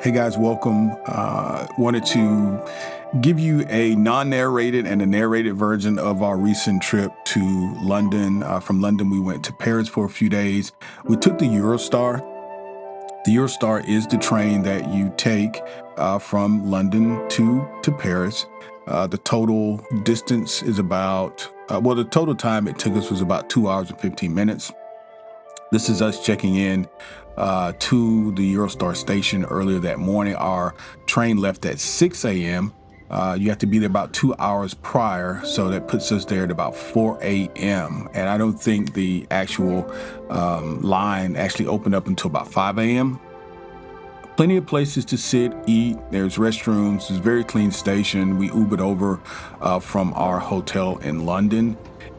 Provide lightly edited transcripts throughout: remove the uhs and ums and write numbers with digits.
Hey guys, welcome. Wanted to give you a non-narrated and a narrated version of our recent trip to London. From London, we went to Paris for a few days. We took the Eurostar. The Eurostar is the train that you take from London to Paris. The total distance is the total time it took us was about 2 hours and 15 minutes. This is us checking in to the Eurostar station earlier that morning. Our train left at 6 a.m. You have to be there about 2 hours prior, so that puts us there at about 4 a.m. And I don't think the actual line actually opened up until about 5 a.m. Plenty of places to sit, eat. There's restrooms. It's a very clean station. We Ubered over from our hotel in London,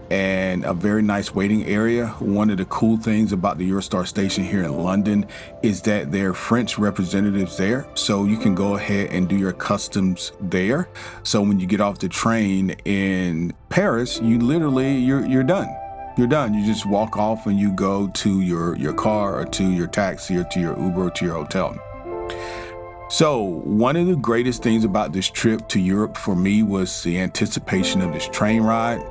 and a very nice waiting area. One of the cool things about the Eurostar station here in London is that there are French representatives there, so you can go ahead and do your customs there. So when you get off the train in Paris, you're done. You're done. You just walk off and you go to your car or to your taxi or to your Uber or to your hotel. So one of the greatest things about this trip to Europe for me was the anticipation of this train ride.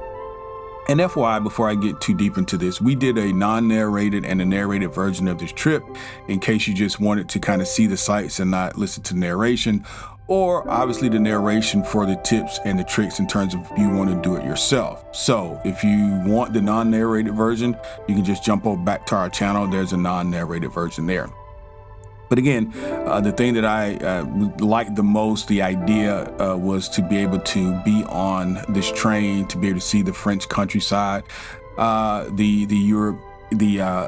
And FYI, before I get too deep into this, we did a non-narrated and a narrated version of this trip in case you just wanted to kind of see the sights and not listen to the narration, or obviously the narration for the tips and the tricks in terms of if you want to do it yourself. So if you want the non-narrated version, you can just jump over back to our channel. There's a non-narrated version there. But again, the thing that I liked the most, the idea was to be able to be on this train, to be able to see the French countryside, the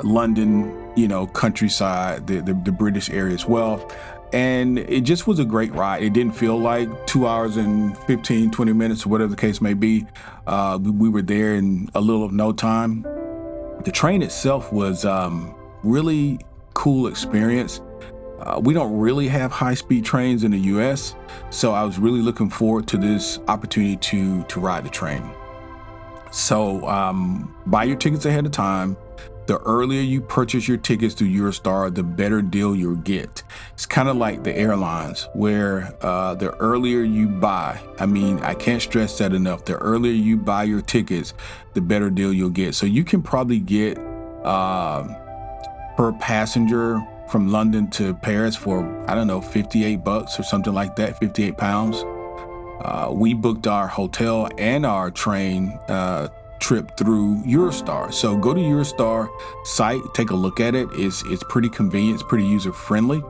London, countryside, the British area as well. And it just was a great ride. It didn't feel like 2 hours and 15, 20 minutes or whatever the case may be. We were there in a little of no time. The train itself was really cool experience. We don't really have high-speed trains in the US, so I was really looking forward to this opportunity to ride the train. So buy your tickets ahead of time. The earlier you purchase your tickets through Eurostar, the better deal you'll get. It's kind of like the airlines, where the earlier you buy, I can't stress that enough, the earlier you buy your tickets, the better deal you'll get. So you can probably get per passenger from London to Paris for, $58 or something like that, 58 pounds. We booked our hotel and our train trip through Eurostar. So go to Eurostar site, take a look at it. It's pretty convenient, it's pretty user friendly.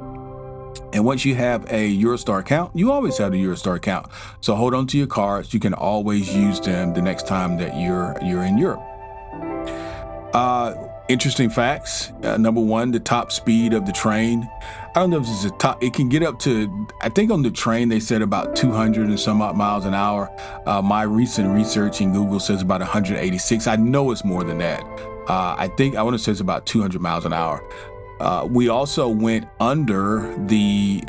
And once you have a Eurostar account, you always have a Eurostar account. So hold on to your cards. You can always use them the next time that you're in Europe. Interesting facts. Number one, the top speed of the train. I don't know if it's it can get up to, I think on the train they said about 200 and some odd miles an hour. My recent research in Google says about 186. I know it's more than that. I want to say it's about 200 miles an hour. We also went under the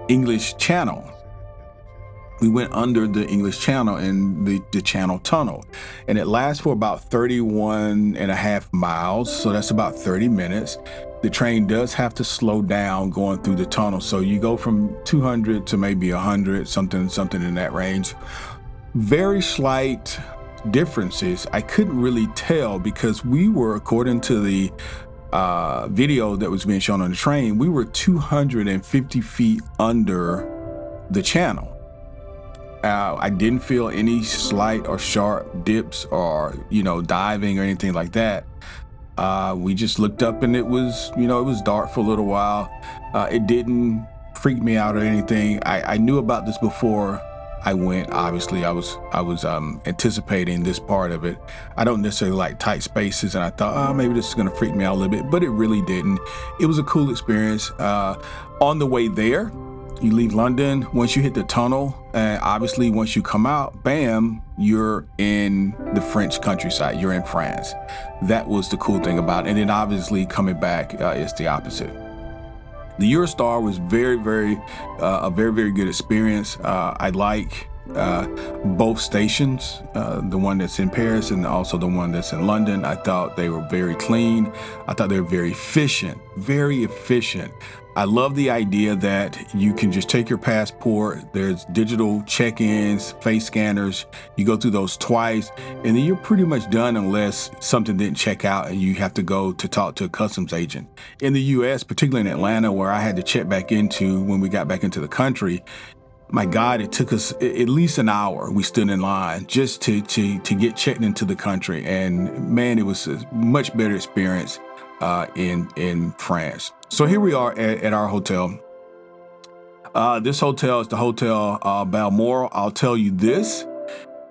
English Channel. We went under the English Channel in the Channel Tunnel, and it lasts for about 31 and a half miles. So that's about 30 minutes. The train does have to slow down going through the tunnel. So you go from 200 to maybe 100, something in that range. Very slight differences. I couldn't really tell because we were, according to the video that was being shown on the train, we were 250 feet under the channel. I didn't feel any slight or sharp dips or, diving or anything like that. We just looked up and it was dark for a little while. It didn't freak me out or anything. I knew about this before I went. Obviously, I was anticipating this part of it. I don't necessarily like tight spaces, and I thought, maybe this is going to freak me out a little bit, but it really didn't. It was a cool experience. On the way there, you leave London. Once you hit the tunnel, and obviously once you come out, bam, you're in the French countryside. You're in France. That was the cool thing about it. And then obviously coming back is the opposite. The Eurostar was a very, very good experience. I like both stations, the one that's in Paris and also the one that's in London. I thought they were very clean. I thought they were very efficient, very efficient. I love the idea that you can just take your passport. There's digital check-ins, face scanners. You go through those twice, and then you're pretty much done unless something didn't check out and you have to go to talk to a customs agent. In the U.S., particularly in Atlanta, where I had to check back into when we got back into the country, my God, it took us at least an hour. We stood in line just to get checked into the country. And man, it was a much better experience in France. So here we are at our hotel. This hotel is the Hotel Balmoral. I'll tell you this.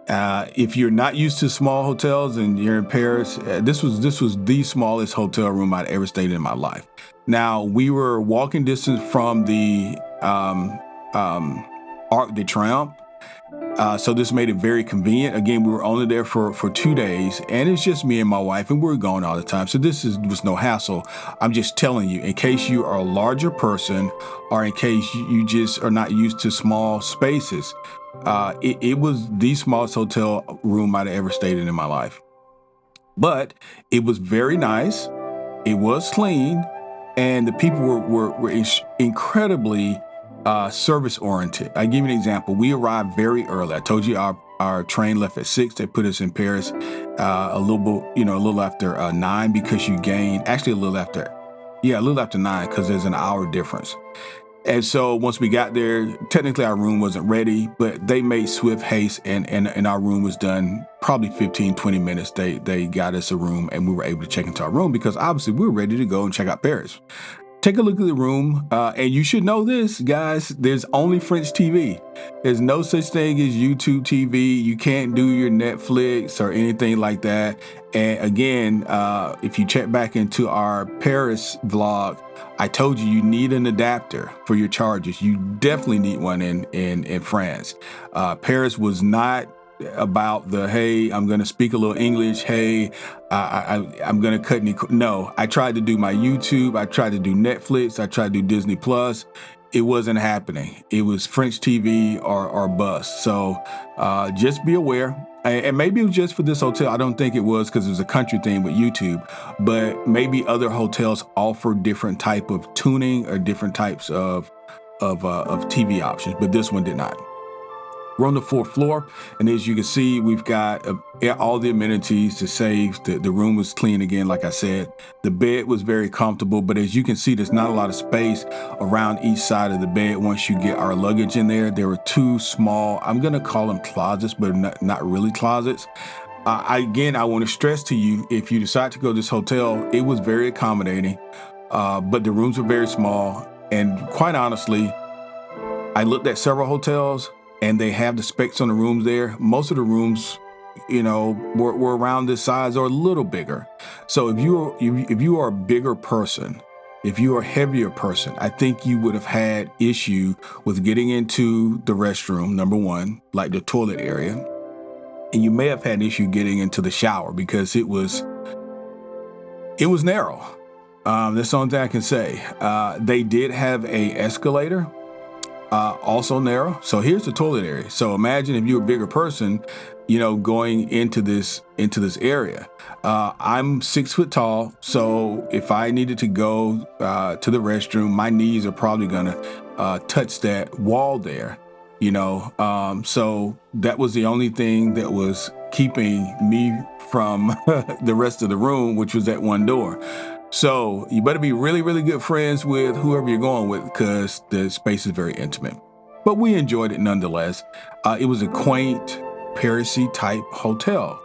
If you're not used to small hotels and you're in Paris, this was the smallest hotel room I'd ever stayed in my life. Now, we were walking distance from the Arc de Triomphe. So this made it very convenient. Again, we were only there for 2 days, and it's just me and my wife, and we were going all the time. So was no hassle. I'm just telling you, in case you are a larger person or in case you just are not used to small spaces, it was the smallest hotel room I'd ever stayed in my life. But it was very nice. It was clean, and the people were incredibly service oriented. I give you an example. We arrived very early. I told you our train left at 6. They put us in Paris a little after 9 because you gain actually a little after 9 because there's an hour difference. And so once we got there, technically our room wasn't ready, but they made swift haste and our room was done probably 15, 20 minutes. They got us a room and we were able to check into our room because obviously we were ready to go and check out Paris. Take a look at the room, and you should know this, guys. There's only French TV. There's no such thing as YouTube TV. You can't do your Netflix or anything like that. And again, if you check back into our Paris vlog, I told you need an adapter for your chargers. You definitely need one in France. Paris was not about the, hey, I'm going to speak a little English. Hey, I'm going to cut any. No, I tried to do my YouTube. I tried to do Netflix. I tried to do Disney Plus. It wasn't happening. It was French TV or bust. So just be aware. And maybe it was just for this hotel. I don't think it was because it was a country thing with YouTube. But maybe other hotels offer different type of tuning or different types of TV options. But this one did not. We're on the 4th floor, and as you can see, we've got all the amenities to save. The room was clean again, like I said. The bed was very comfortable, but as you can see, there's not a lot of space around each side of the bed once you get our luggage in there. There were 2 small, I'm going to call them closets, but not really closets. I want to stress to you, if you decide to go to this hotel, it was very accommodating, but the rooms were very small. And quite honestly, I looked at several hotels, and they have the specs on the rooms there. Most of the rooms, were around this size or a little bigger. So if you are a bigger person, if you are a heavier person, I think you would have had issue with getting into the restroom, number one, like the toilet area. And you may have had issue getting into the shower because it was narrow. That's the only thing I can say. They did have a escalator. Also narrow. So here's the toilet area. So imagine if you're a bigger person, going into this area. I'm 6 foot tall. So if I needed to go to the restroom, my knees are probably going to touch that wall there, So that was the only thing that was keeping me from the rest of the room, which was that one door. So you better be really, really good friends with whoever you're going with because the space is very intimate. But we enjoyed it nonetheless. It was a quaint, Paris-y type hotel.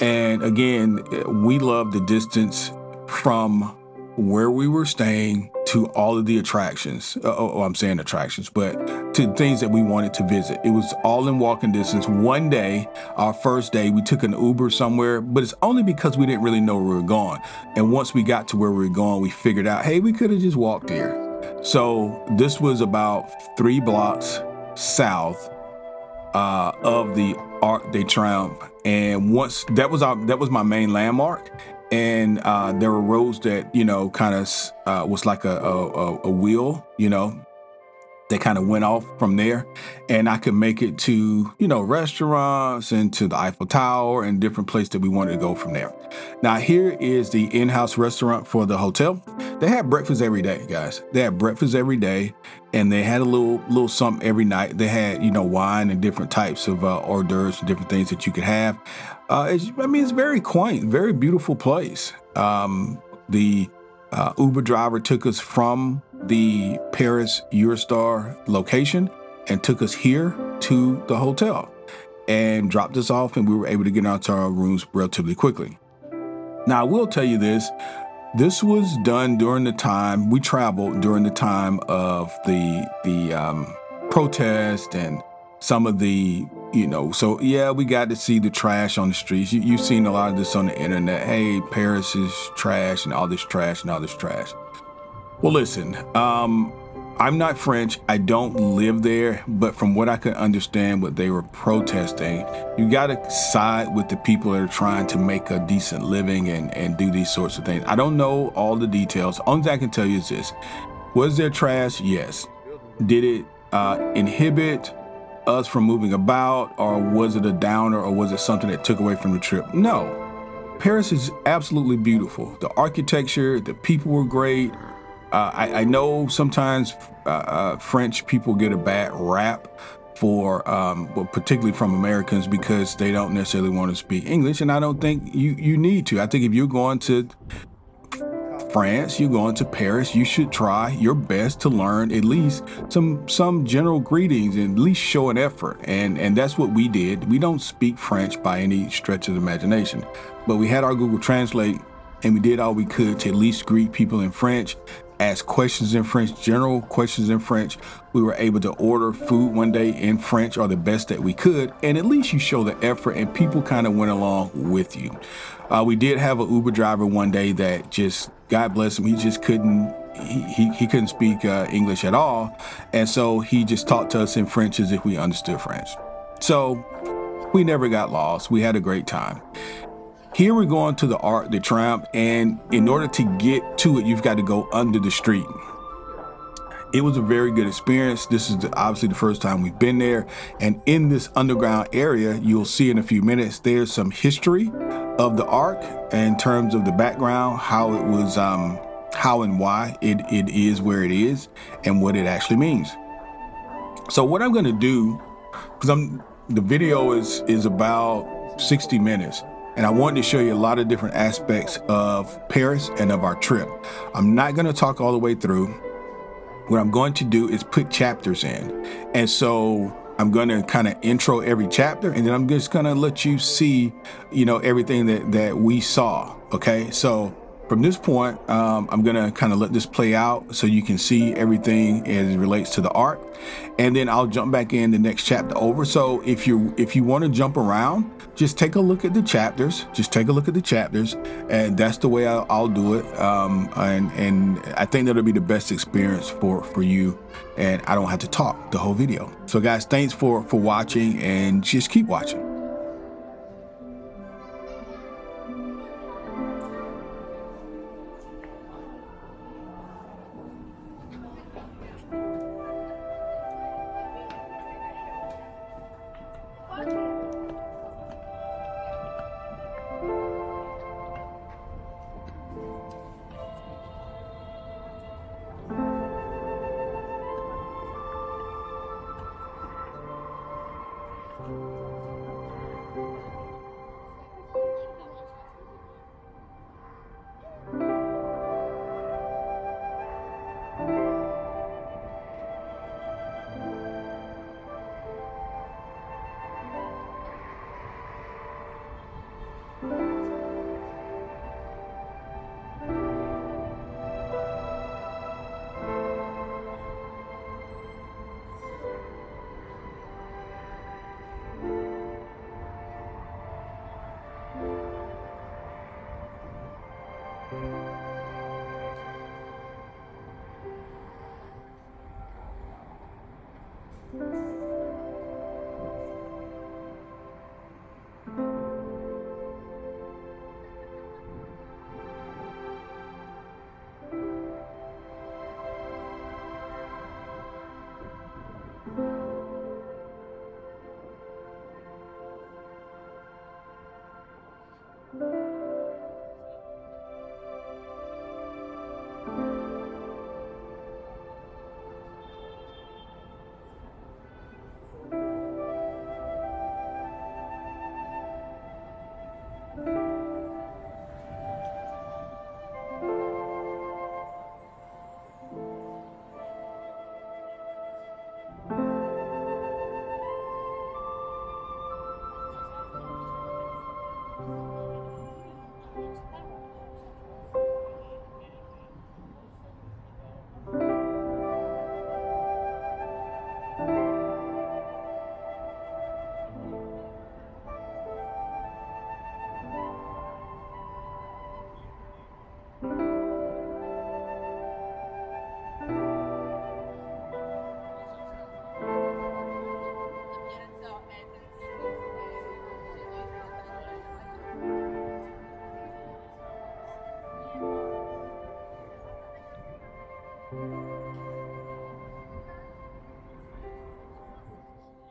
And again, we loved the distance from where we were staying to all of the attractions. I'm saying attractions, but to things that we wanted to visit. It was all in walking distance. One day, our first day, we took an Uber somewhere, but it's only because we didn't really know where we were going. And once we got to where we were going, we figured out, hey, we could have just walked here. So this was about 3 blocks south of the Arc de Triomphe. And once that was my main landmark. And there were roads that, kind of was like a wheel, They kind of went off from there, and I could make it to, restaurants and to the Eiffel Tower and different places that we wanted to go from there. Now, here is the in-house restaurant for the hotel. They had breakfast every day, guys. They had breakfast every day, and they had a little something every night. They had, wine and different types of hors d'oeuvres and different things that you could have. It's very quaint, very beautiful place. The Uber driver took us from the Paris Eurostar location and took us here to the hotel and dropped us off, and we were able to get out to our rooms relatively quickly. Now, I will tell you this. This was done during the time we traveled during the time of the protest and some of the, so yeah, we got to see the trash on the streets. You've seen a lot of this on the internet. Hey, Paris is trash and all this trash and all this trash. Well, listen, I'm not French. I don't live there, but from what I could understand, what they were protesting, you got to side with the people that are trying to make a decent living and do these sorts of things. I don't know all the details. Only thing I can tell you is this. Was there trash? Yes. Did it inhibit us from moving about, or was it a downer, or was it something that took away from the trip? No. Paris is absolutely beautiful. The architecture, the people were great. I know sometimes French people get a bad rap for, particularly from Americans, because they don't necessarily want to speak English, and I don't think you need to. I think if you're going to France, you're going to Paris, you should try your best to learn at least some general greetings and at least show an effort. And that's what we did. We don't speak French by any stretch of the imagination, but we had our Google Translate, and we did all we could to at least greet people in French, ask questions in French, general questions in French. We were able to order food one day in French, or the best that we could, and at least you show the effort, and people kind of went along with you. We did have an Uber driver one day that just, God bless him, he just couldn't, he couldn't speak English at all, and so he just talked to us in French as if we understood French. So we never got lost. We had a great time. Here we're going to the Arc de Triomphe, and in order to get to it, you've got to go under the street. It was a very good experience. This is obviously the first time we've been there, and in this underground area, you'll see in a few minutes, there's some history of the Arc in terms of the background, how it was, how and why it is where it is, and what it actually means. So what I'm going to do, because the video is about 60 minutes. And I wanted to show you a lot of different aspects of Paris and of our trip. I'm not going to talk all the way through. What I'm going to do is put chapters in. And so I'm going to kind of intro every chapter, and then I'm just going to let you see, everything that we saw. Okay. So from this point, I'm going to kind of let this play out so you can see everything as it relates to the Arc. And then I'll jump back in the next chapter over. So if you want to jump around, just take a look at the chapters. And that's the way I'll do it. And I think that'll be the best experience for you. And I don't have to talk the whole video. So guys, thanks for watching, and just keep watching.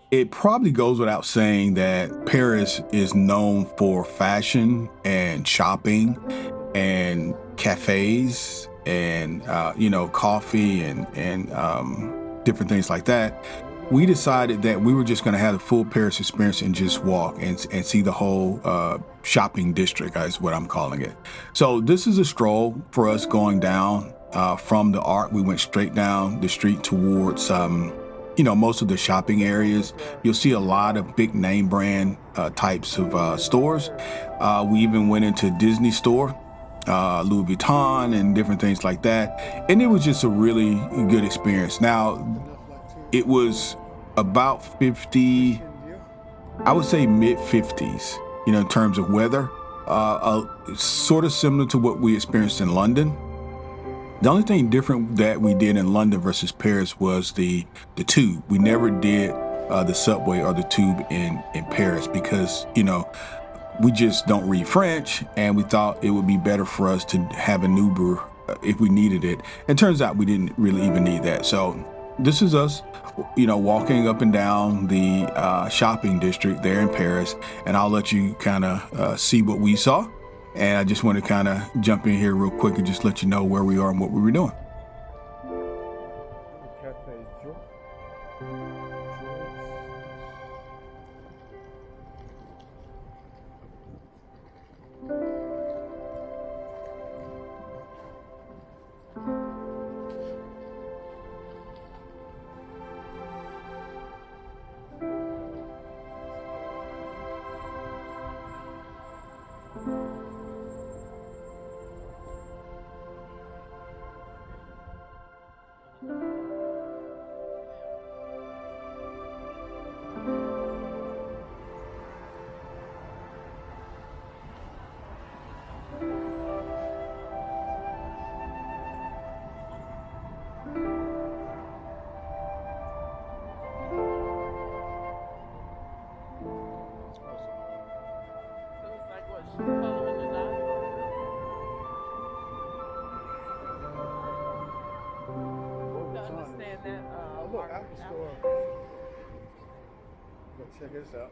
It probably goes without saying that Paris is known for fashion and shopping and cafes and coffee and different things like that. We decided that we were just going to have the full Paris experience and just walk and see the whole shopping district, is what I'm calling it. So this is a stroll for us going down from the Arc. We went straight down the street towards most of the shopping areas. You'll see a lot of big name brand types of stores. We even went into Disney store, Louis Vuitton and different things like that. And it was just a really good experience. Now, it was about 50, I would say mid 50s, in terms of weather, sort of similar to what we experienced in London. The only thing different that we did in London versus Paris was the tube. We never did the subway or the tube in Paris because, we just don't read French, and we thought it would be better for us to have an Uber if we needed it. And turns out we didn't really even need that. So this is us, walking up and down the shopping district there in Paris, and I'll let you kind of see what we saw. And I just want to kind of jump in here real quick and just let you know where we are and what we were doing. Apple Store. Go check this out.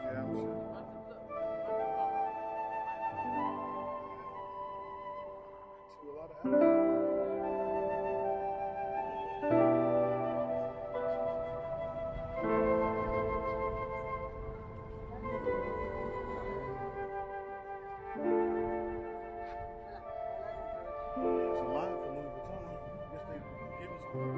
Yeah, I'm sure. To a lot of Apple stores. There's a line for Louis Vuitton. I guess they give us one.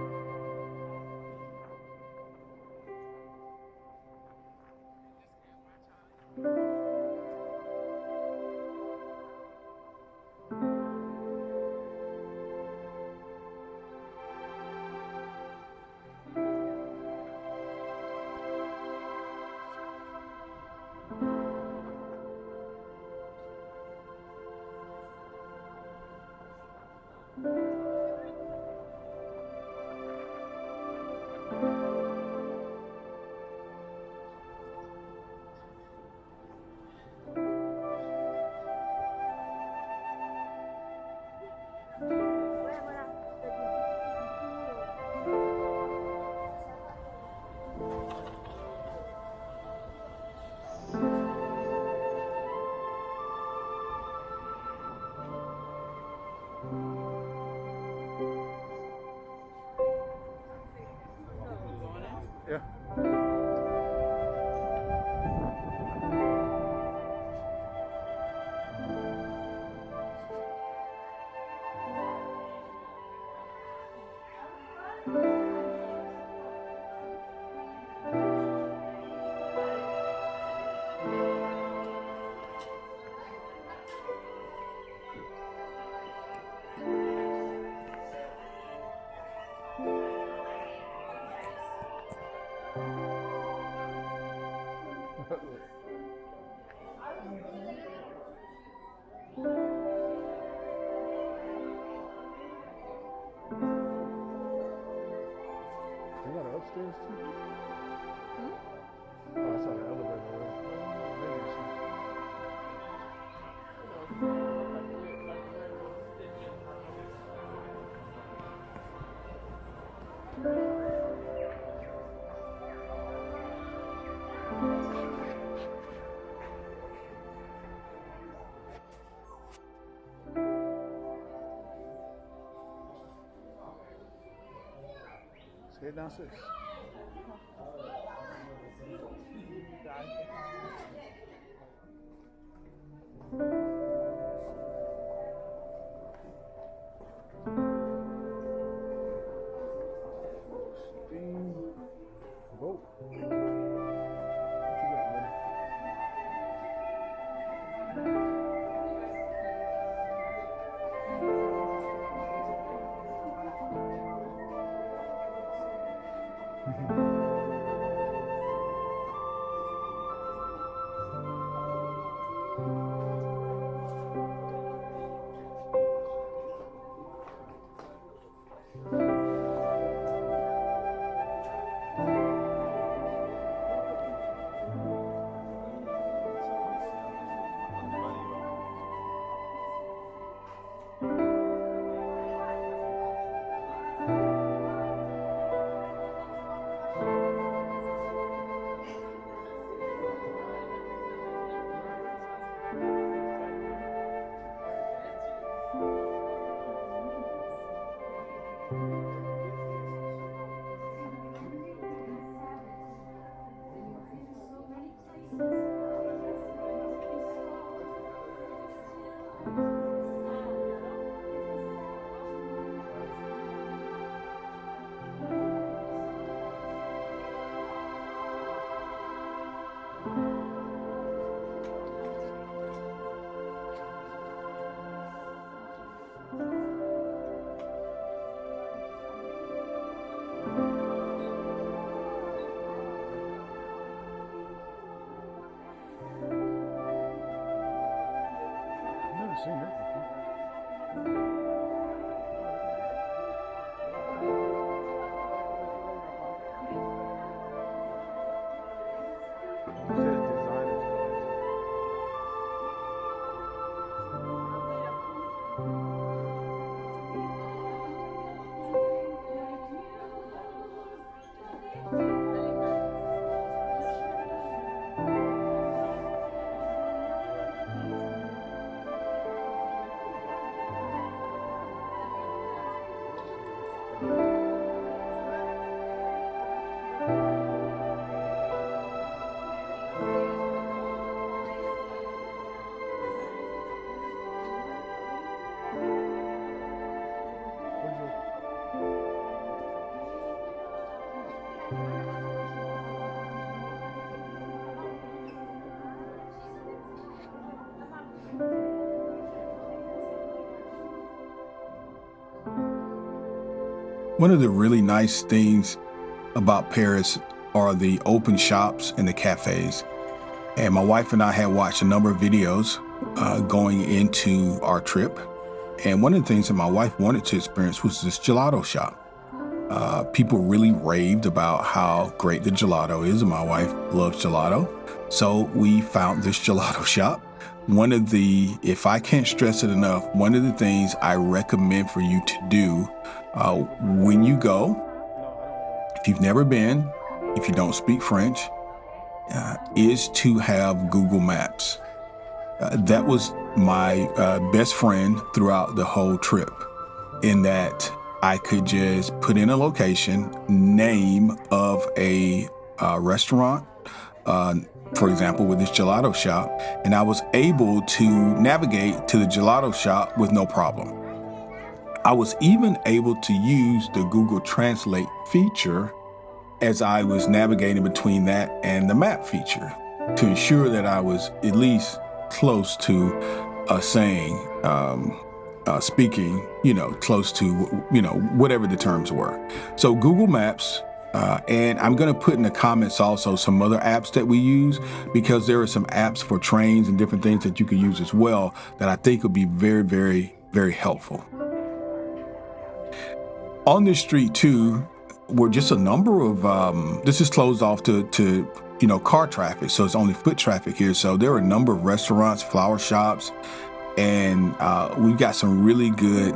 Yeah. You got an upstairs too? Oh, I saw the elevator. Let's head down 6. Vote. What you got, buddy? I've seen that before. It says designers One of the really nice things about Paris are the open shops and the cafes. And my wife and I had watched a number of videos going into our trip. And one of the things that my wife wanted to experience was this gelato shop. People really raved about how great the gelato is, and my wife loves gelato. So we found this gelato shop. If I can't stress it enough, one of the things I recommend for you to do when you go, if you've never been, if you don't speak French, is to have Google Maps. That was my best friend throughout the whole trip, in that I could just put in a location, name of a restaurant, for example, with this gelato shop, and I was able to navigate to the gelato shop with no problem. I was even able to use the Google Translate feature as I was navigating between that and the map feature to ensure that I was at least close to speaking, close to, whatever the terms were. So Google Maps, and I'm going to put in the comments also some other apps that we use, because there are some apps for trains and different things that you can use as well that I think would be very, very, very helpful. On this street too, were just a number of, this is closed off to car traffic. So it's only foot traffic here. So there are a number of restaurants, flower shops, and we've got some really good,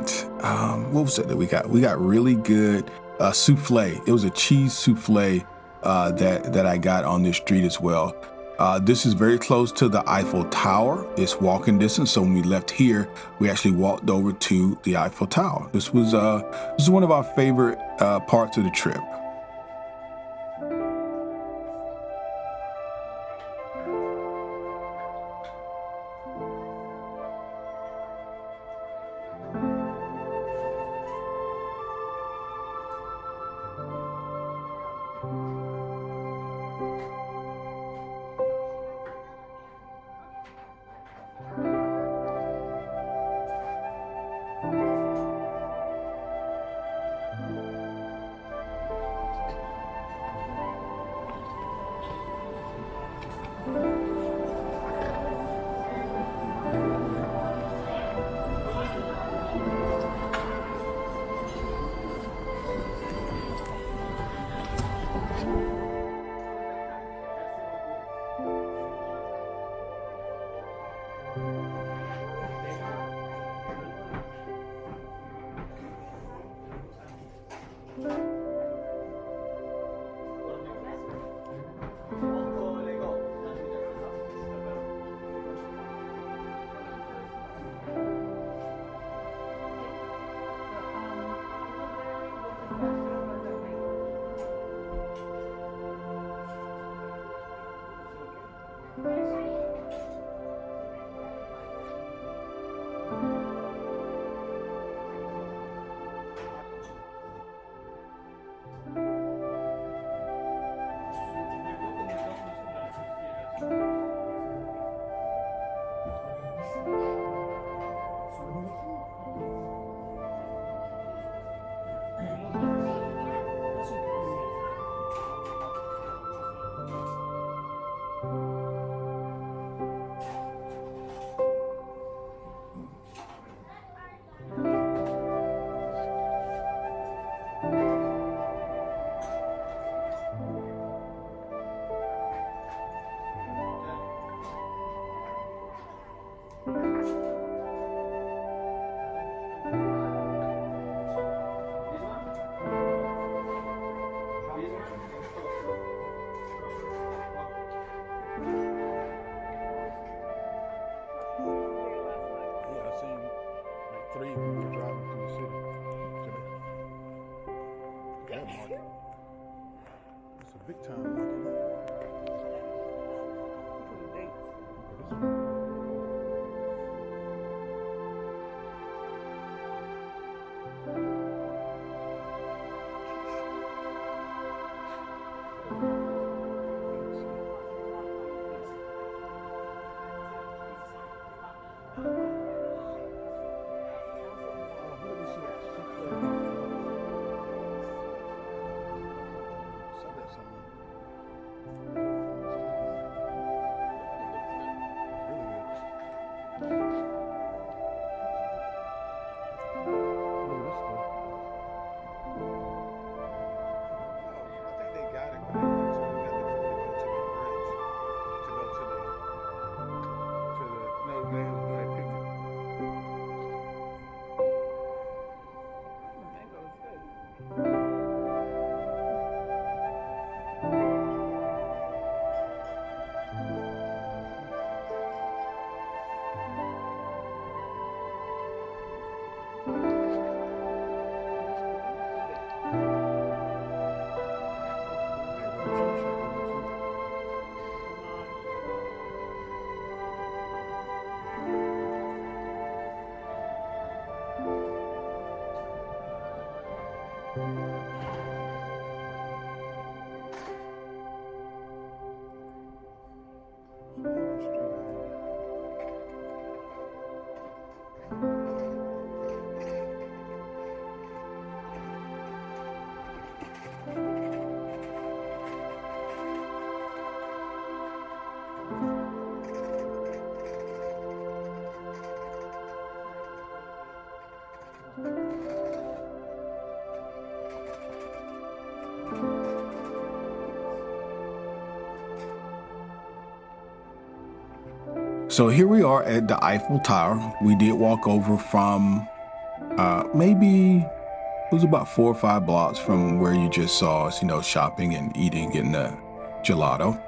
what was it that we got? We got really good souffle. It was a cheese souffle that I got on this street as well. This is very close to the Eiffel Tower. It's walking distance. So when we left here, we actually walked over to the Eiffel Tower. This was one of our favorite parts of the trip. Three when we were driving through the city today. That market. It's a big time market. So here we are at the Eiffel Tower. We did walk over from maybe it was about 4 or 5 blocks from where you just saw us, shopping and eating in the gelato.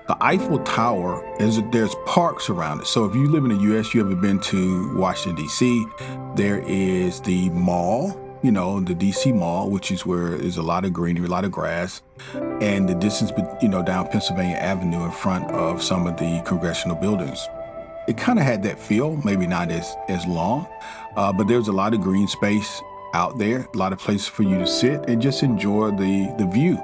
The Eiffel Tower there's parks around it. So if you live in the U.S., you ever been to Washington D.C., there is the mall, the D.C. Mall, which is where there's a lot of greenery, a lot of grass, and the distance, down Pennsylvania Avenue in front of some of the congressional buildings. It kind of had that feel, maybe not as long, but there's a lot of green space out there, a lot of places for you to sit and just enjoy the view.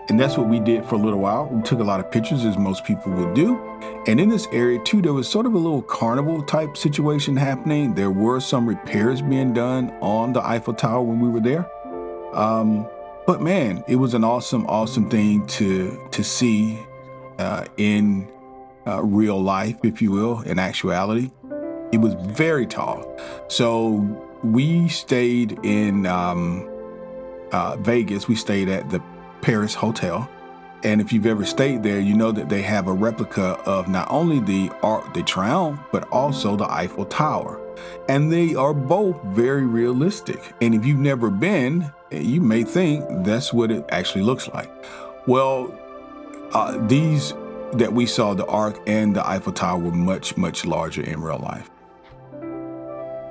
And that's what we did for a little while. We took a lot of pictures, as most people would do. And in this area too, there was sort of a little carnival type situation happening. There were some repairs being done on the Eiffel Tower when we were there. But man, it was an awesome thing to see in real life, if you will, in actuality. It was very tall. So we stayed in Vegas. We stayed at the Paris Hotel. And if you've ever stayed there, you know that they have a replica of not only the Arc de Triomphe, but also the Eiffel Tower. And they are both very realistic. And if you've never been, you may think that's what it actually looks like. Well, these that we saw, the Arc and the Eiffel Tower, were much larger in real life.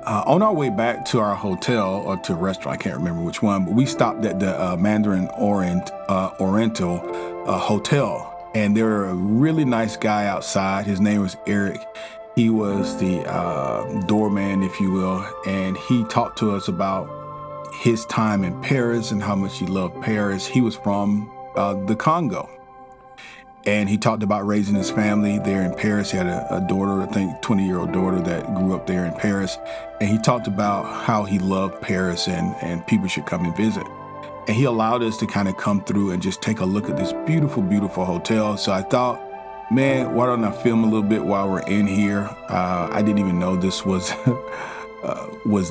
On our way back to our hotel or to a restaurant, I can't remember which one, but we stopped at the Mandarin Oriental Hotel, and there was a really nice guy outside. His name was Eric. He was the doorman, if you will, and he talked to us about his time in Paris and how much he loved Paris. He was from the Congo. And he talked about raising his family there in Paris. He had a daughter, I think 20-year-old daughter that grew up there in Paris. And he talked about how he loved Paris and people should come and visit. And he allowed us to kind of come through and just take a look at this beautiful hotel. So I thought, man, why don't I film a little bit while we're in here? I didn't even know this was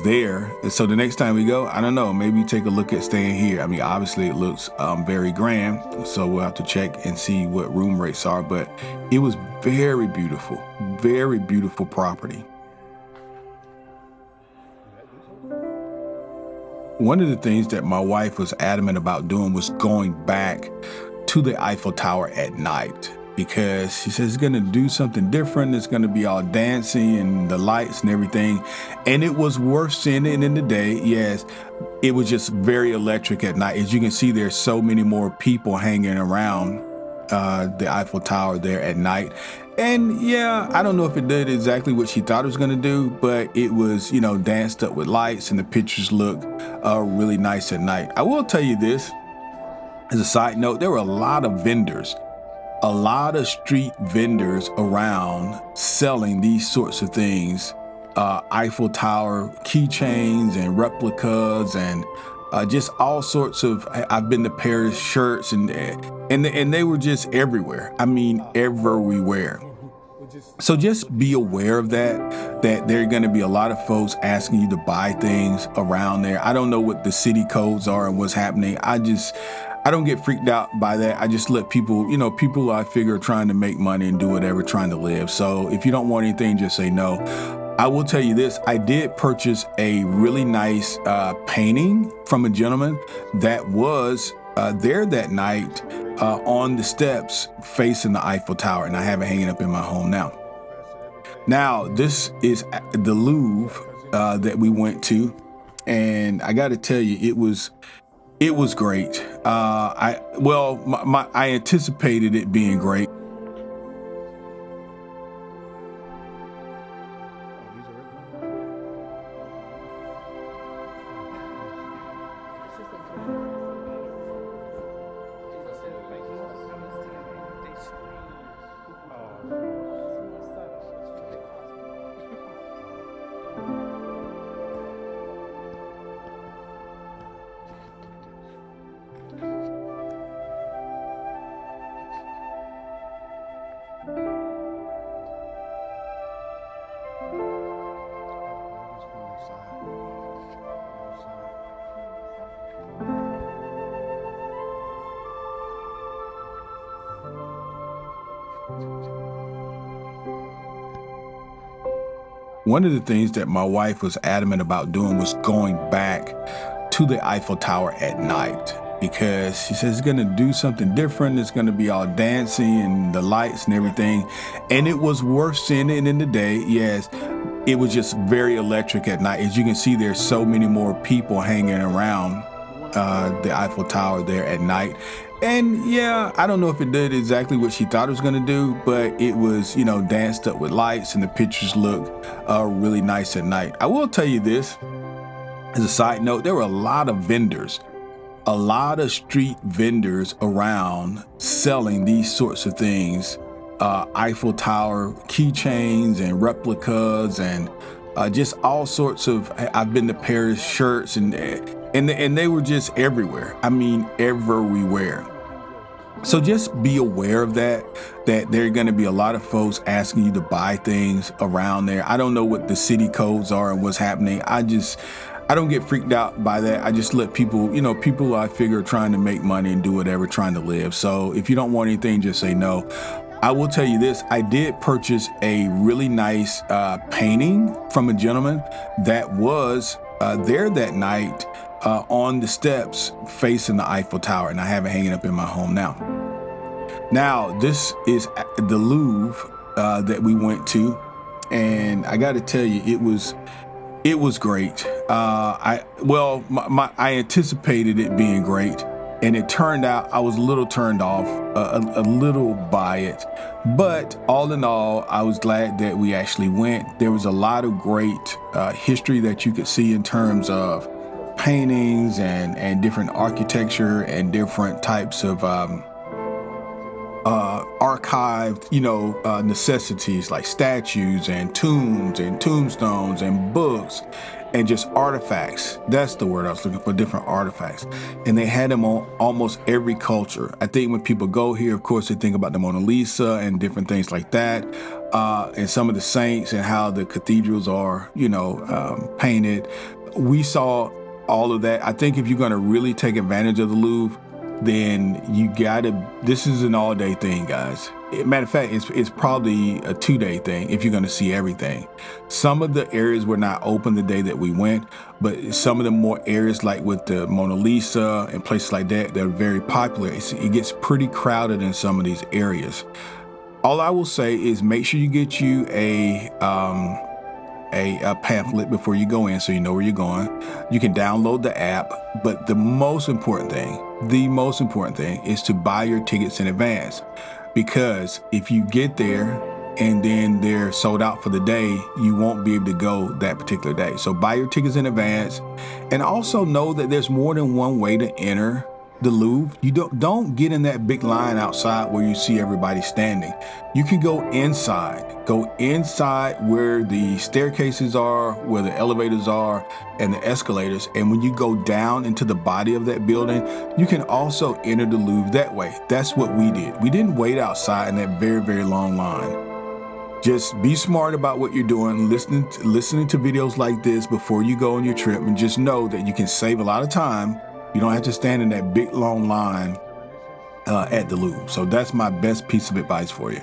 there. And so the next time we go, I don't know, maybe take a look at staying here. I mean, obviously it looks very grand, so we'll have to check and see what room rates are, but it was very beautiful property. One of the things that my wife was adamant about doing was going back to the Eiffel Tower at night, because she says it's going to do something different. It's going to be all dancing and the lights and everything. And it was worth seeing it in the day. Yes, it was just very electric at night. As you can see, there's so many more people hanging around the Eiffel Tower there at night. And yeah, I don't know if it did exactly what she thought it was going to do, but it was, danced up with lights, and the pictures look really nice at night. I will tell you this, as a side note, there were a lot of vendors. A lot of street vendors around selling these sorts of things, Eiffel Tower keychains and replicas and just all sorts of, I've been to Paris shirts and they were just everywhere. I mean, everywhere. So just be aware of that there are going to be a lot of folks asking you to buy things around there. I don't know what the city codes are and what's happening. I don't get freaked out by that. I just let people, people I figure are trying to make money and do whatever, trying to live. So if you don't want anything, just say no. I will tell you this. I did purchase a really nice painting from a gentleman that was there that night on the steps facing the Eiffel Tower, and I have it hanging up in my home now. Now, this is the Louvre that we went to, and I got to tell you, it was great. I anticipated it being great. one of the things that my wife was adamant about doing was going back to the Eiffel Tower at night, because she says it's going to do something different. It's going to be all dancing and the lights and everything. And it was worth seeing it in the day. Yes, it was just very electric at night. As you can see, there's so many more people hanging around the Eiffel Tower there at night. And yeah, I don't know if it did exactly what she thought it was going to do, but it was, you know, danced up with lights, and the pictures look really nice at night. I will tell you this, as a side note, there were a lot of vendors, a lot of street vendors around selling these sorts of things, Eiffel Tower keychains and replicas, and just all sorts of, I've been to Paris, shirts, and they were just everywhere. I mean, everywhere. So just be aware of that there are going to be a lot of folks asking you to buy things around there. I don't know what the city codes are and what's happening. I don't get freaked out by that. I just let people, you know, people I figure are trying to make money and do whatever, trying to live. So if you don't want anything, just say no. I will tell you this, I did purchase a really nice painting from a gentleman that was there that night on the steps facing the Eiffel Tower, and I have it hanging up in my home now. Now, this is the Louvre that we went to, and I got to tell you, it was great. I anticipated it being great, and it turned out I was a little turned off, a little by it. But all in all, I was glad that we actually went. There was a lot of great history that you could see in terms of paintings and different architecture and different types of archived, necessities like statues and tombs and tombstones and books and just artifacts. That's the word I was looking for, different artifacts. And they had them on almost every culture. I think when people go here, of course, they think about the Mona Lisa and different things like that. And some of the saints and how the cathedrals are, painted. We saw all of that. I think if you're going to really take advantage of the Louvre, then this is an all-day thing, guys. Matter of fact, it's probably a 2-day thing if you're going to see everything. Some of the areas were not open the day that we went, but some of the more areas like with the Mona Lisa and places like that, they're very popular. It gets pretty crowded in some of these areas. All I will say is make sure you get you a pamphlet before you go in so you know where you're going. You can download the app, but the most important thing is to buy your tickets in advance, because if you get there and then they're sold out for the day, you won't be able to go that particular day. So buy your tickets in advance, and also know that there's more than one way to enter the Louvre. You don't get in that big line outside where you see everybody standing. You can go inside where the staircases are, where the elevators are, and the escalators. And when you go down into the body of that building, you can also enter the Louvre that way. That's what we did. We didn't wait outside in that very, very long line. Just be smart about what you're doing, listening to videos like this before you go on your trip, and just know that you can save a lot of time. You don't have to stand in that big long line at the Louvre. So that's my best piece of advice for you.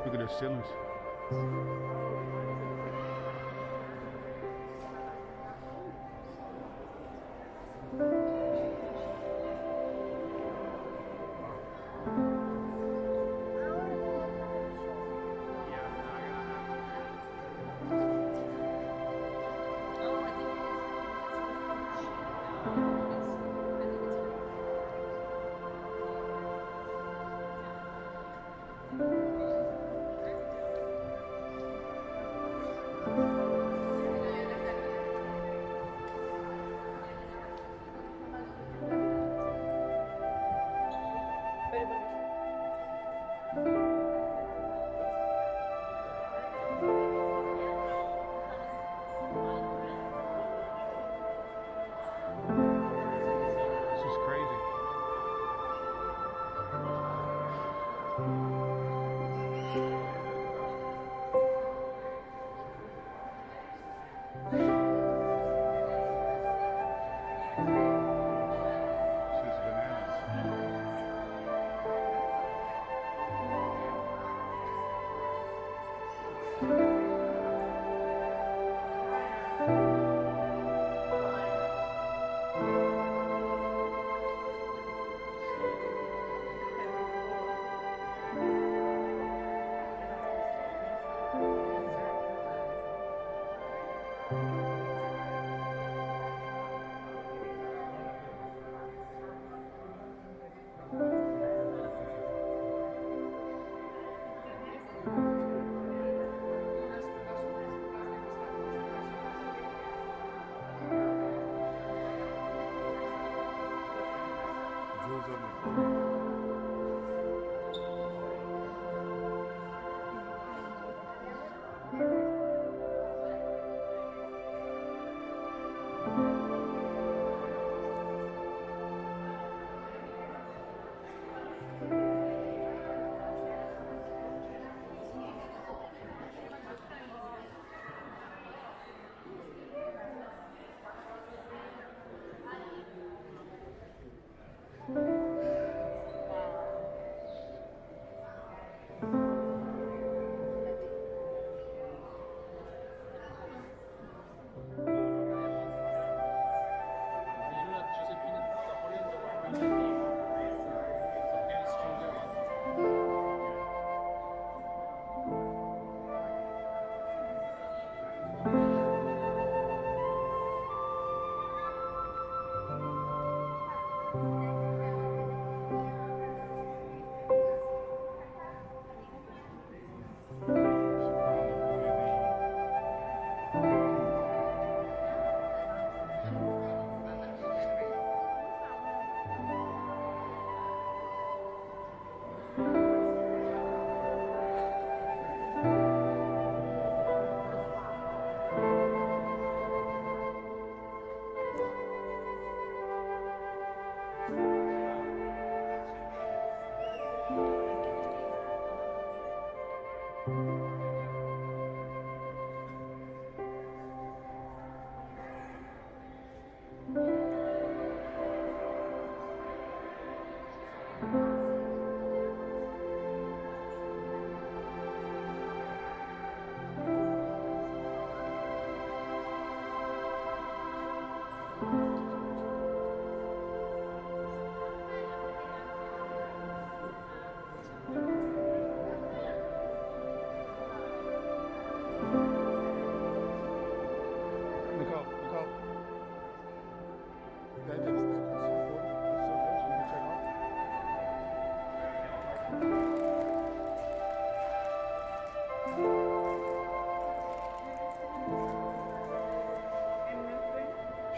Look at their ceilings.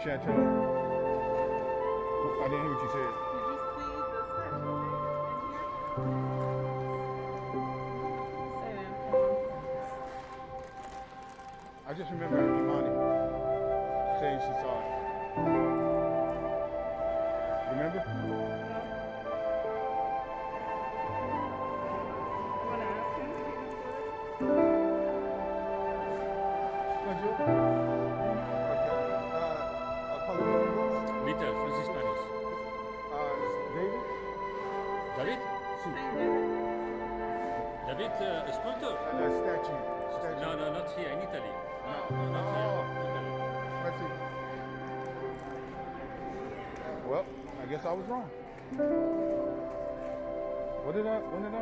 Chateau. I didn't hear what you said. Did you see the statue in here? I just remember Imani saying she saw it. Remember? Little Franciscanos. David? David? Saint David, a sculptor? That statue. No, no, not here, in Italy. No, not Oh. here. Italy. Let's see. Well, I guess I was wrong. When did I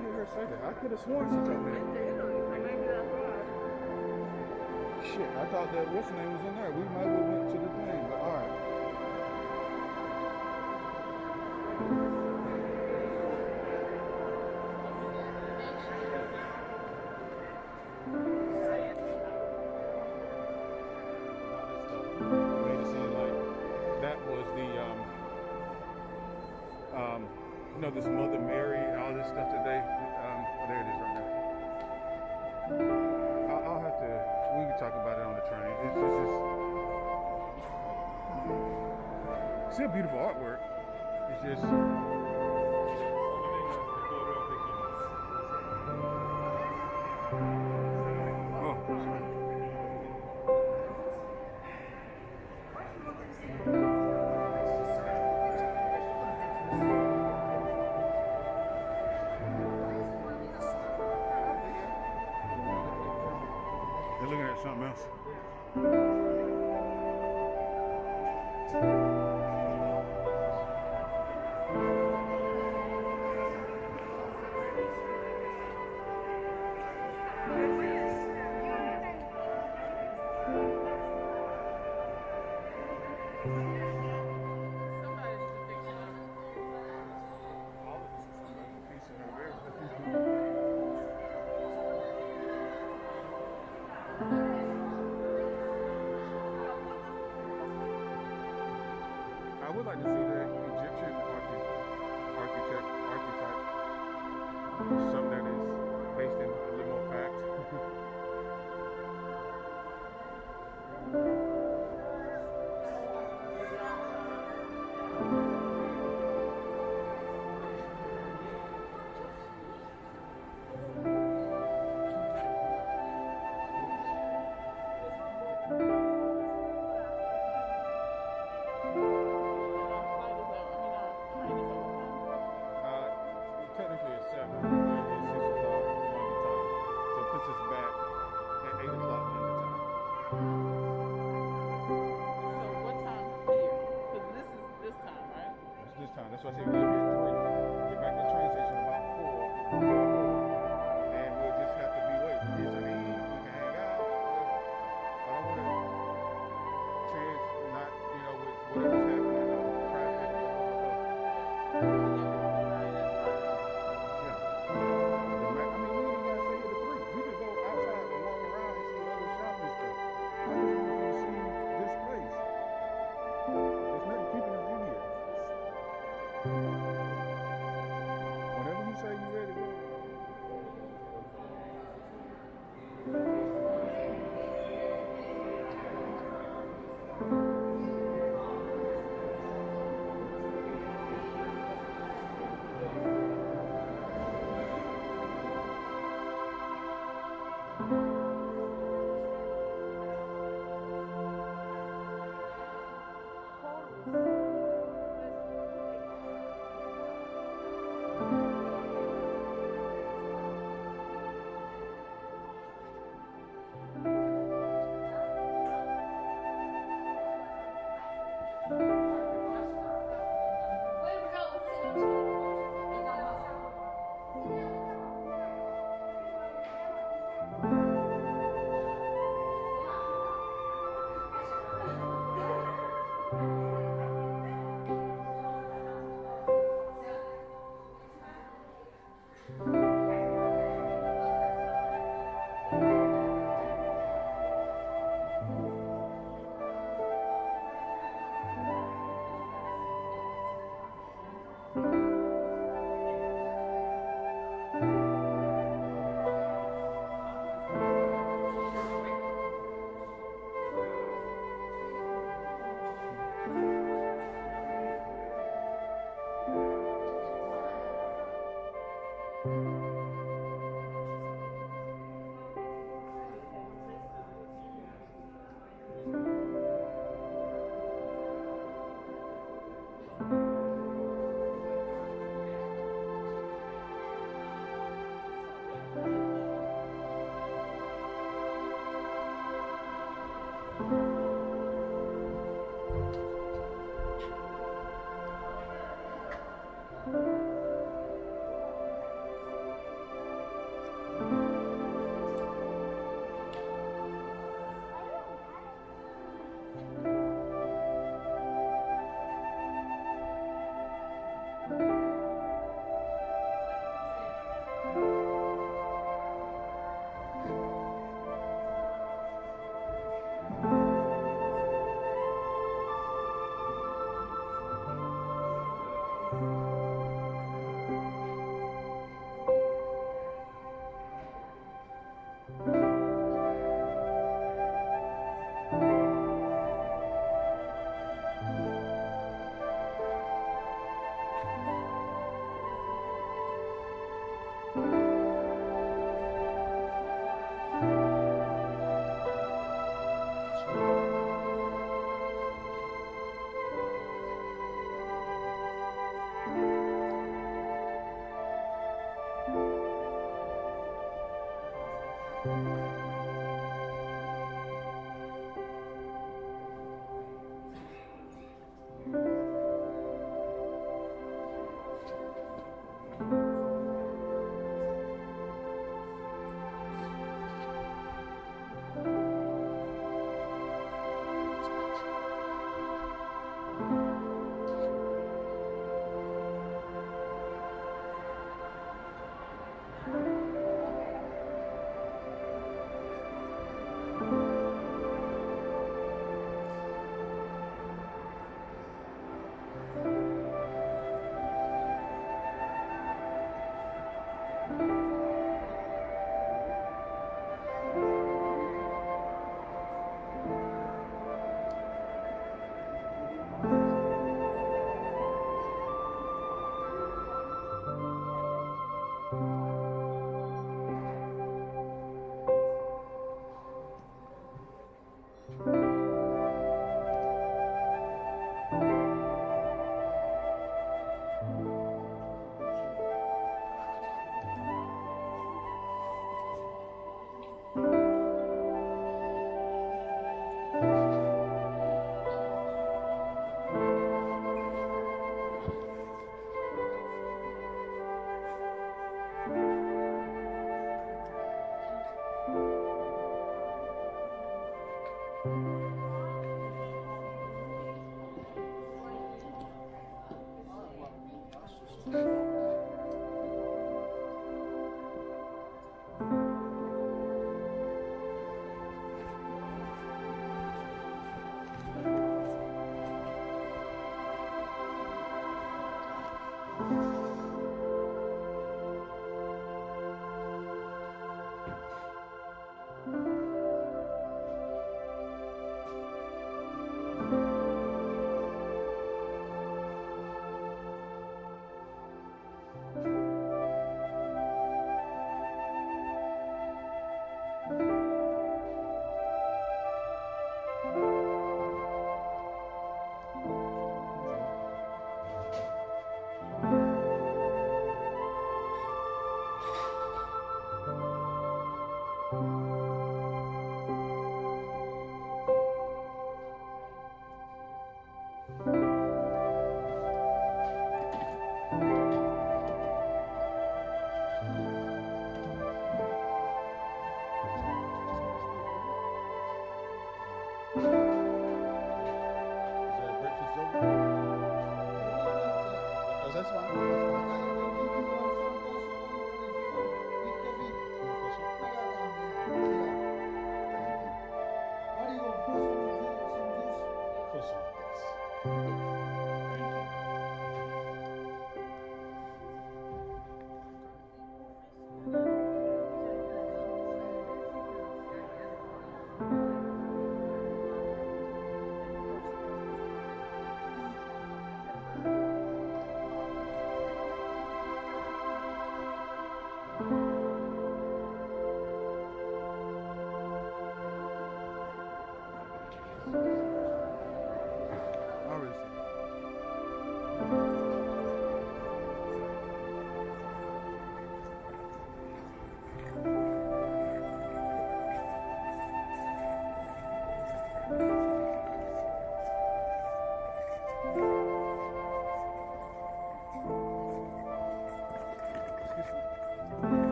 hear her say that? I could have sworn she told me that. Shit, I thought that what's the name was in there. We might have went to the thing, but all right. Made it seem like that was the you know, this Mother Mary and all this stuff today. There it is right there. I'll have to. We can talk about it on the train. It's still beautiful artwork. It's just. They're looking at something else.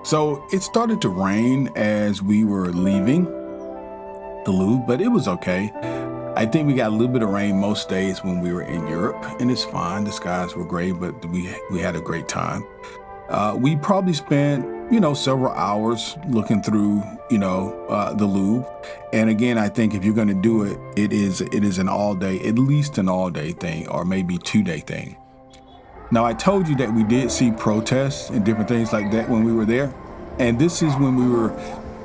So it started to rain as we were leaving the Louvre, but it was okay. I think we got a little bit of rain most days when we were in Europe, and it's fine. The skies were gray, but we had a great time. We probably spent, several hours looking through, the Louvre. And again, I think if you're going to do it, it is an all day, at least an all day thing, or maybe 2-day thing. Now, I told you that we did see protests and different things like that when we were there. And this is when we were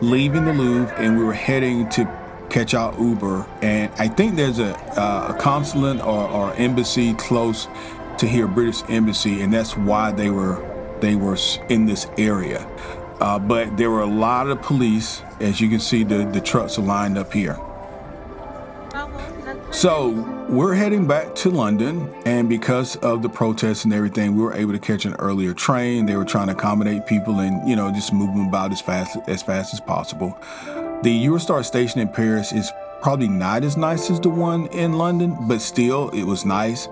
leaving the Louvre and we were heading to catch our Uber. And I think there's a consulate or embassy close to hear British Embassy, and that's why they were in this area. But there were a lot of police. As you can see, the trucks are lined up here. So we're heading back to London, and because of the protests and everything, we were able to catch an earlier train. They were trying to accommodate people and, you know, just move them about as fast as possible. The Eurostar station in Paris is probably not as nice as the one in London, but still, it was nice.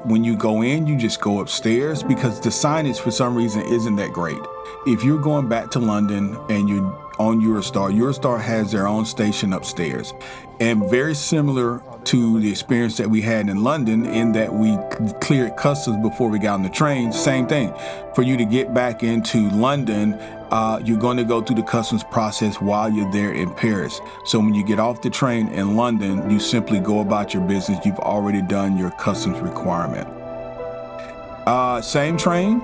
When you go in, you just go upstairs because the signage for some reason isn't that great. If you're going back to London and you're on Eurostar has their own station upstairs, and very similar to the experience that we had in London in that we cleared customs before we got on the train. Same thing. For you to get back into London, you're going to go through the customs process while you're there in Paris. So when you get off the train in London, you simply go about your business. You've already done your customs requirement. Same train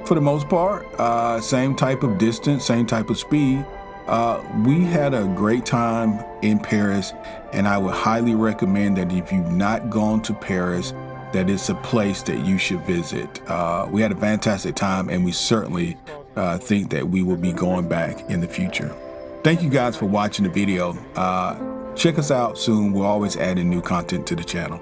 for the most part, same type of distance, same type of speed. We had a great time in Paris, and I would highly recommend that if you've not gone to Paris, that it's a place that you should visit. We had a fantastic time, and we certainly think that we will be going back in the future. Thank you guys for watching the video. Check us out soon. We're always adding new content to the channel.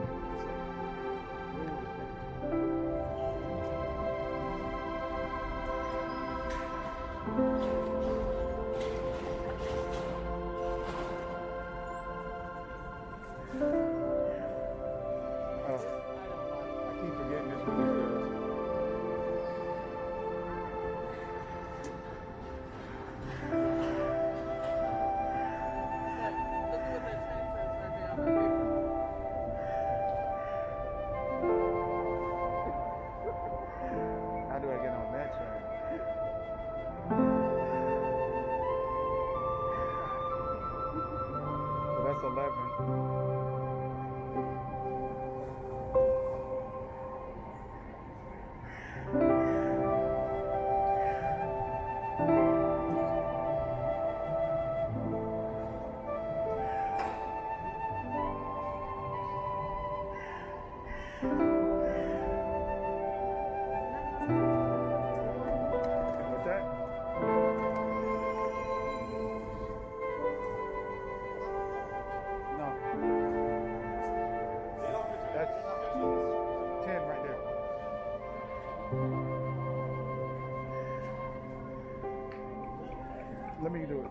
I keep forgetting this one. How do I get on that train? So that's 11. What's that? No. That's 10 right there. Let me do it.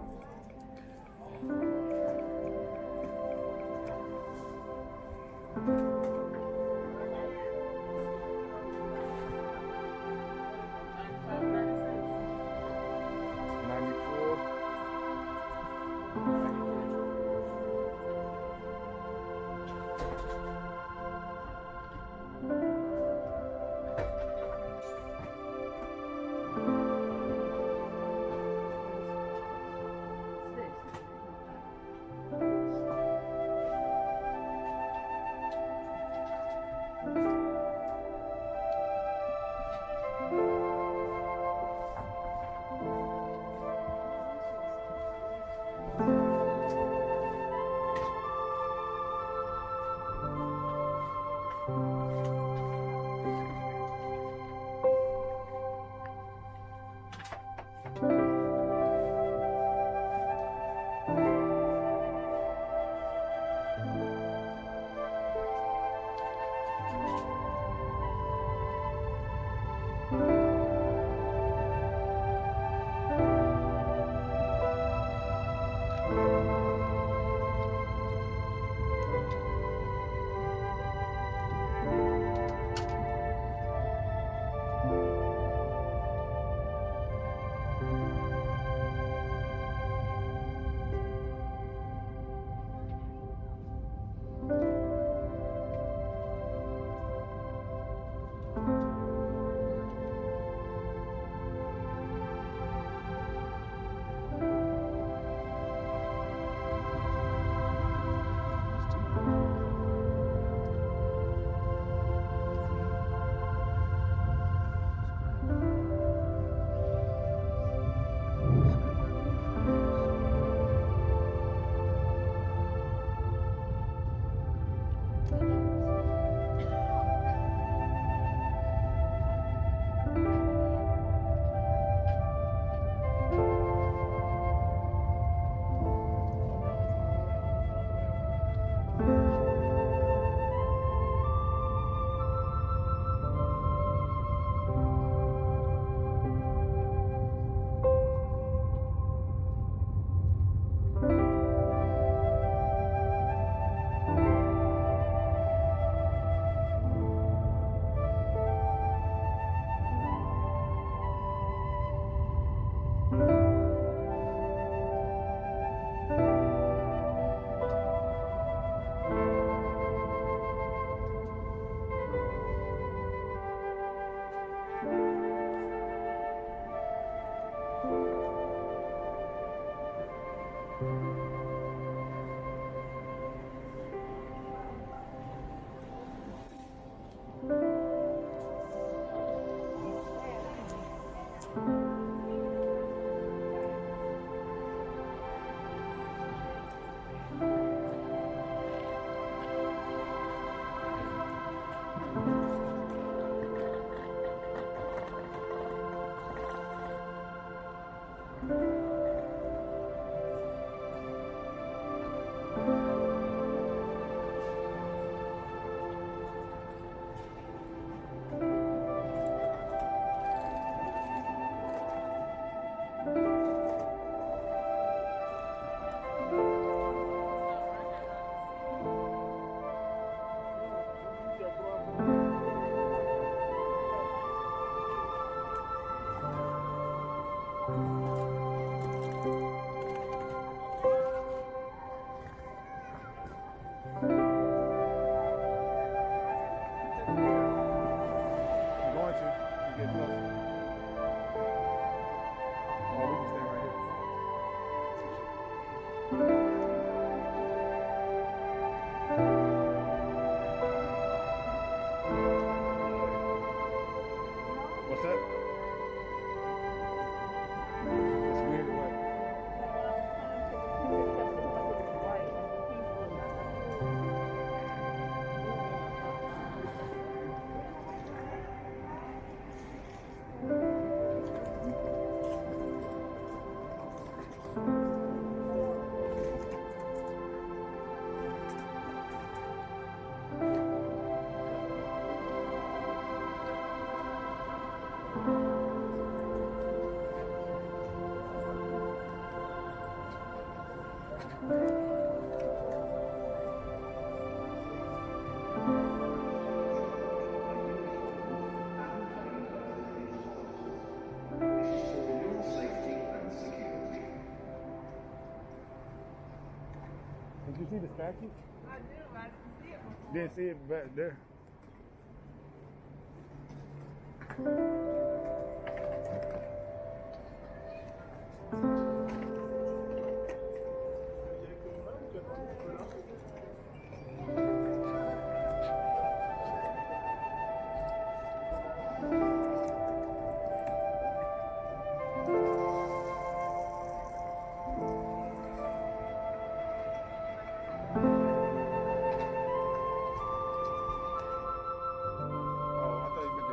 see the statue? I do. I didn't see it before. Didn't see it back there.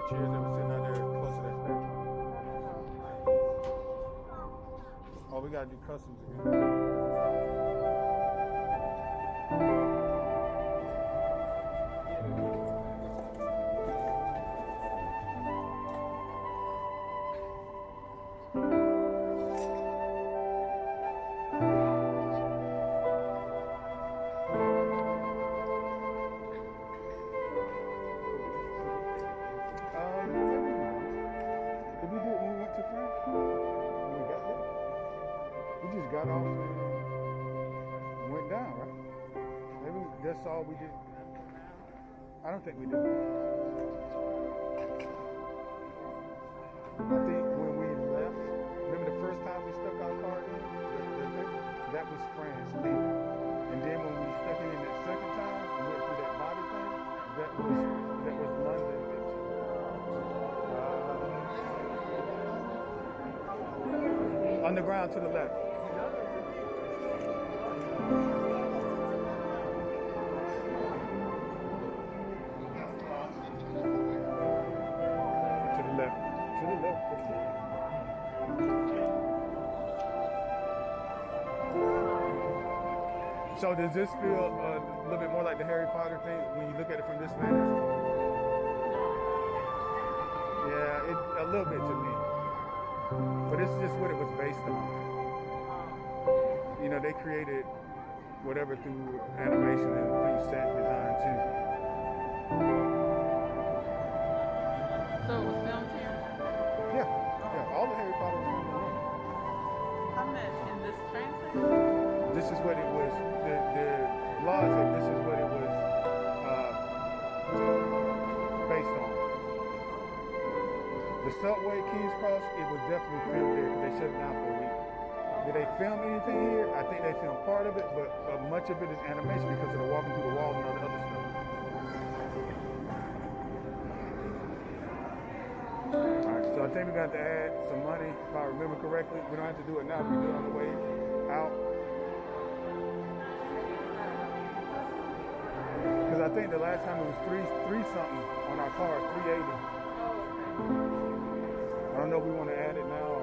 Chairs that were sitting out there close to that statue. Oh, we gotta do customs again. Did we do it when we went to France? When we got there? We just got off and went down, right? Maybe that's all we did. I don't think we did. I think when we left, remember the first time we stuck our car in? That was France leaving. And then when we stuck it in that second time, we went through that body thing, that was London. Underground to the left. To the left. To the left. To the left. So does this feel a little bit more like the Harry Potter thing when you look at it from this vantage? Yeah, a little bit to me. But it's just what it was based on. You know, they created whatever through animation and through set design too. So it was filmed here? Yeah, all the Harry Potter was filmed in London. I meant in this train station? This is what it was, the law said this is what it was based on. The subway, King's Cross, it was definitely filmed there because they shut it down for a week. Did they film anything here? I think they filmed part of it, but much of it is animation because of the walking through the walls and all the other stuff. Alright, so I think we got to add some money, if I remember correctly. We don't have to do it now, we can do it on the way out. Because I think the last time it was three something on our car, 380. I don't know if we want to add it now or